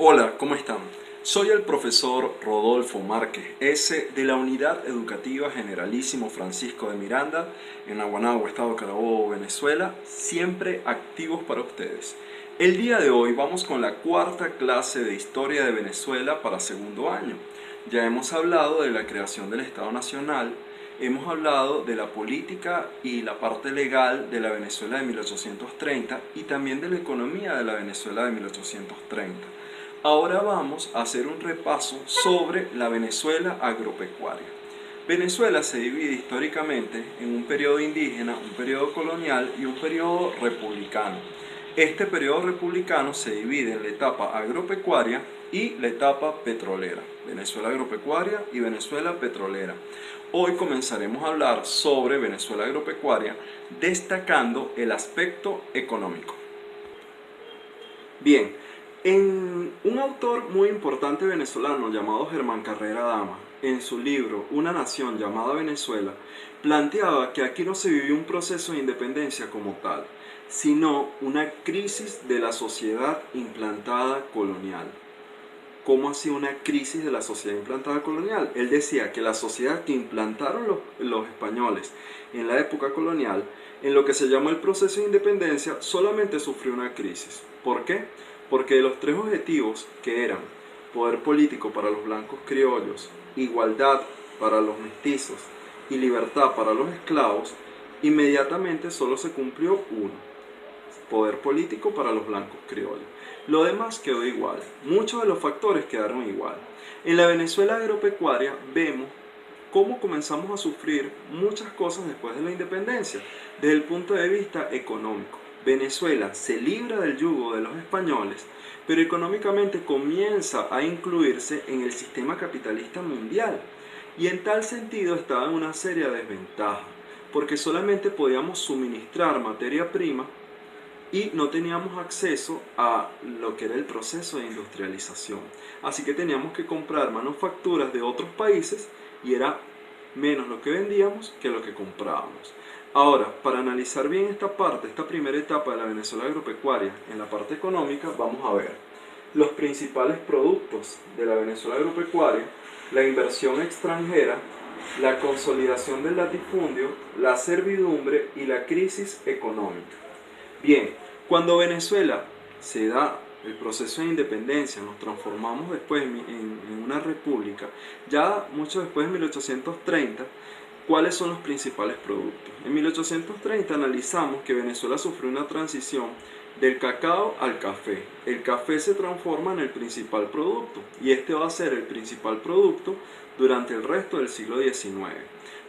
Hola, ¿cómo están? Soy el profesor Rodolfo Márquez S. de la Unidad Educativa Generalísimo Francisco de Miranda en Aguanagua, Estado Carabobo, Venezuela, siempre activos para ustedes. El día de hoy vamos con la cuarta clase de Historia de Venezuela para segundo año. Ya hemos hablado de la creación del Estado Nacional, hemos hablado de la política y la parte legal de la Venezuela de 1830 y también de la economía de la Venezuela de 1830. Ahora vamos a hacer un repaso sobre la Venezuela agropecuaria. Venezuela se divide históricamente en un periodo indígena, un periodo colonial y un periodo republicano. Este periodo republicano se divide en la etapa agropecuaria y la etapa petrolera. Venezuela agropecuaria y Venezuela petrolera. Hoy comenzaremos a hablar sobre Venezuela agropecuaria, destacando el aspecto económico. Bien, un autor muy importante venezolano llamado Germán Carrera Dama, en su libro Una nación llamada Venezuela, planteaba que aquí no se vivió un proceso de independencia como tal, sino una crisis de la sociedad implantada colonial. ¿Cómo hacía una crisis de la sociedad implantada colonial? Él decía que la sociedad que implantaron los españoles en la época colonial, en lo que se llama el proceso de independencia, solamente sufrió una crisis. ¿Por qué? Porque de los tres objetivos, que eran poder político para los blancos criollos, igualdad para los mestizos y libertad para los esclavos, inmediatamente solo se cumplió uno: poder político para los blancos criollos. Lo demás quedó igual, muchos de los factores quedaron igual. En la Venezuela agropecuaria vemos cómo comenzamos a sufrir muchas cosas después de la independencia, desde el punto de vista económico. Venezuela se libra del yugo de los españoles, pero económicamente comienza a incluirse en el sistema capitalista mundial, y en tal sentido estaba en una seria desventaja, porque solamente podíamos suministrar materia prima y no teníamos acceso a lo que era el proceso de industrialización. Así que teníamos que comprar manufacturas de otros países y era menos lo que vendíamos que lo que comprábamos. Ahora, para analizar bien esta parte, esta primera etapa de la Venezuela agropecuaria, en la parte económica, vamos a ver los principales productos de la Venezuela agropecuaria, la inversión extranjera, la consolidación del latifundio, la servidumbre y la crisis económica. Bien, cuando Venezuela se da el proceso de independencia, nos transformamos después en una república, ya mucho después de 1830, ¿cuáles son los principales productos? En 1830 analizamos que Venezuela sufrió una transición del cacao al café. El café se transforma en el principal producto y este va a ser el principal producto durante el resto del siglo XIX.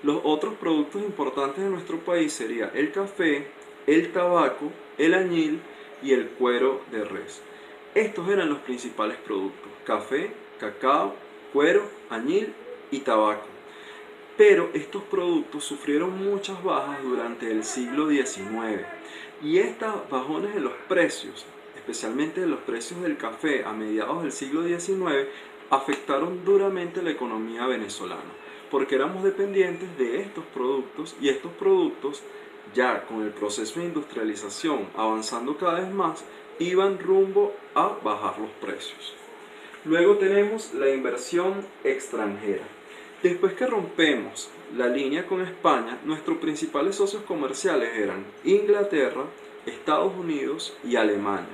Los otros productos importantes de nuestro país serían el café, el tabaco, el añil y el cuero de res. Estos eran los principales productos: café, cacao, cuero, añil y tabaco. Pero estos productos sufrieron muchas bajas durante el siglo XIX y estas bajones en los precios, especialmente en los precios del café a mediados del siglo XIX, afectaron duramente la economía venezolana, porque éramos dependientes de estos productos y estos productos, ya con el proceso de industrialización avanzando cada vez más, iban rumbo a bajar los precios. Luego tenemos la inversión extranjera. Después que rompemos la línea con España, nuestros principales socios comerciales eran Inglaterra, Estados Unidos y Alemania.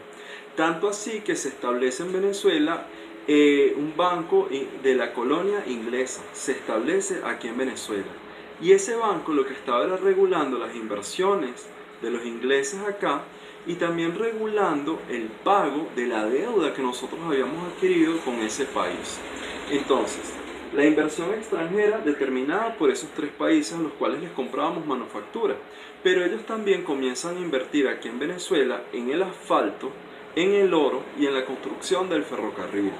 Tanto así que se establece en Venezuela un banco de la colonia inglesa, se establece aquí en Venezuela. Y ese banco lo que estaba era regulando las inversiones de los ingleses acá y también regulando el pago de la deuda que nosotros habíamos adquirido con ese país. Entonces, la inversión extranjera determinada por esos tres países a los cuales les comprábamos manufactura, pero ellos también comienzan a invertir aquí en Venezuela en el asfalto, en el oro y en la construcción del ferrocarril.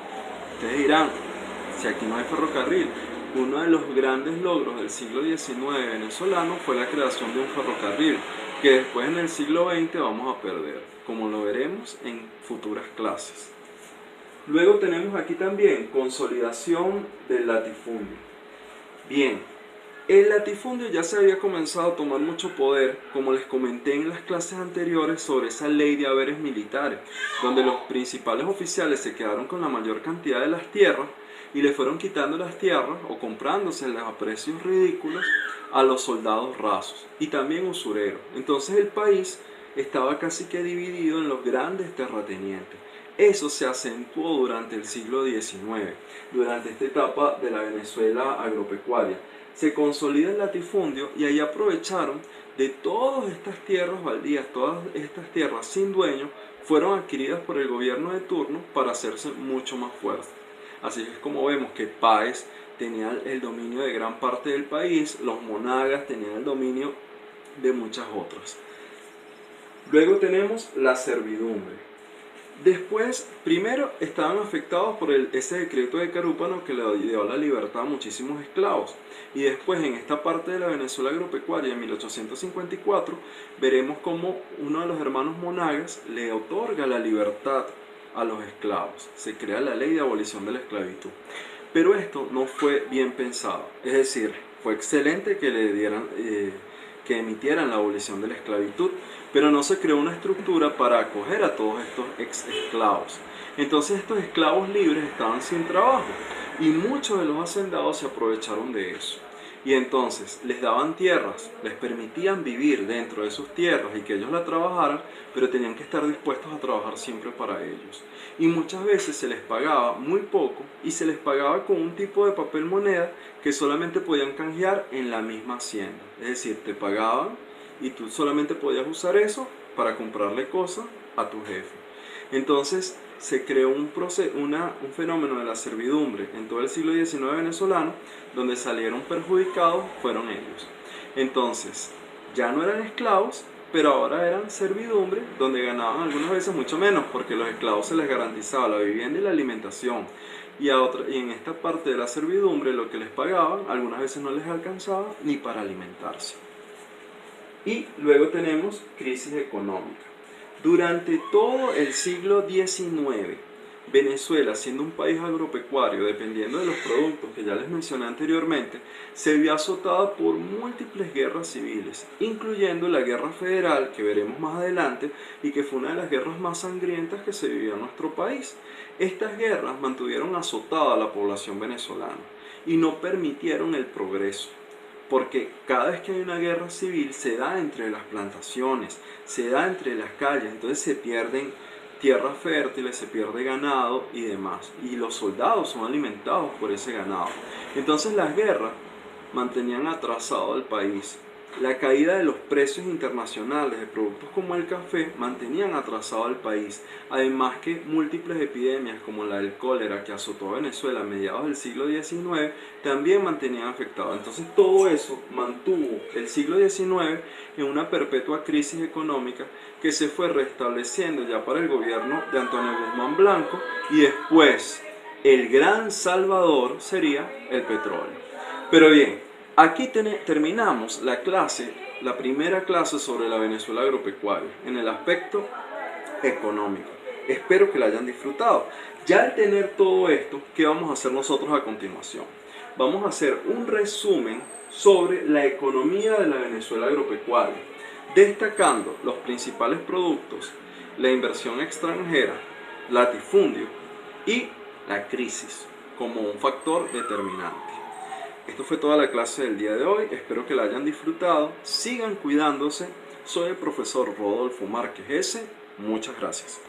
Ustedes dirán, si aquí no hay ferrocarril, uno de los grandes logros del siglo XIX venezolano fue la creación de un ferrocarril, que después en el siglo XX vamos a perder, como lo veremos en futuras clases. Luego tenemos aquí también consolidación del latifundio. Bien, El latifundio ya se había comenzado a tomar mucho poder, como les comenté en las clases anteriores sobre esa ley de haberes militares, donde los principales oficiales se quedaron con la mayor cantidad de las tierras y le fueron quitando las tierras o comprándoselas a precios ridículos a los soldados rasos y también usureros. Entonces el país estaba casi que dividido en los grandes terratenientes. Eso se acentuó durante el siglo XIX, durante esta etapa de la Venezuela agropecuaria. Se consolida el latifundio y ahí aprovecharon de todas estas tierras baldías, todas estas tierras sin dueño, fueron adquiridas por el gobierno de turno para hacerse mucho más fuertes. Así es como vemos que Páez tenía el dominio de gran parte del país, los monagas tenían el dominio de muchas otras. Luego tenemos la servidumbre. Después, primero estaban afectados por ese decreto de Carúpano que le dio la libertad a muchísimos esclavos. Y después, en esta parte de la Venezuela agropecuaria, en 1854, veremos cómo uno de los hermanos monagas le otorga la libertad a los esclavos. Se crea la ley de abolición de la esclavitud. Pero esto no fue bien pensado. Es decir, fue excelente que le dieran... que emitieran la abolición de la esclavitud, pero no se creó una estructura para acoger a todos estos esclavos. Entonces estos esclavos libres estaban sin trabajo y muchos de los hacendados se aprovecharon de eso. Y entonces les daban tierras, les permitían vivir dentro de sus tierras y que ellos la trabajaran, pero tenían que estar dispuestos a trabajar siempre para ellos. Y muchas veces se les pagaba muy poco y se les pagaba con un tipo de papel moneda que solamente podían canjear en la misma hacienda. Es decir, te pagaban y tú solamente podías usar eso para comprarle cosas a tu jefe. Entonces se creó un fenómeno de la servidumbre en todo el siglo XIX venezolano, donde salieron perjudicados fueron ellos. Entonces ya no eran esclavos, pero ahora eran servidumbre, donde ganaban algunas veces mucho menos, porque a los esclavos se les garantizaba la vivienda y la alimentación. Y en esta parte de la servidumbre lo que les pagaban algunas veces no les alcanzaba ni para alimentarse. Y luego tenemos crisis económica. Durante todo el siglo XIX, Venezuela, siendo un país agropecuario, dependiendo de los productos que ya les mencioné anteriormente, se vio azotada por múltiples guerras civiles, incluyendo la Guerra Federal, que veremos más adelante, y que fue una de las guerras más sangrientas que se vivió en nuestro país. Estas guerras mantuvieron azotada a la población venezolana y no permitieron el progreso, porque cada vez que hay una guerra civil se da entre las plantaciones, se da entre las calles, entonces se pierden tierras fértiles, se pierde ganado y demás, y los soldados son alimentados por ese ganado. Entonces las guerras mantenían atrasado al país. La caída de los precios internacionales de productos como el café mantenían atrasado al país, además que múltiples epidemias como la del cólera que azotó a Venezuela a mediados del siglo XIX también mantenían afectado. Entonces todo eso mantuvo el siglo XIX en una perpetua crisis económica que se fue restableciendo ya para el gobierno de Antonio Guzmán Blanco, y después el gran salvador sería el petróleo. Pero bien, aquí terminamos la primera clase sobre la Venezuela agropecuaria, en el aspecto económico. Espero que la hayan disfrutado. Ya al tener todo esto, ¿qué vamos a hacer nosotros a continuación? Vamos a hacer un resumen sobre la economía de la Venezuela agropecuaria, destacando los principales productos, la inversión extranjera, latifundio y la crisis como un factor determinante. Esto fue toda la clase del día de hoy, espero que la hayan disfrutado, sigan cuidándose, soy el profesor Rodolfo Márquez S. Muchas gracias.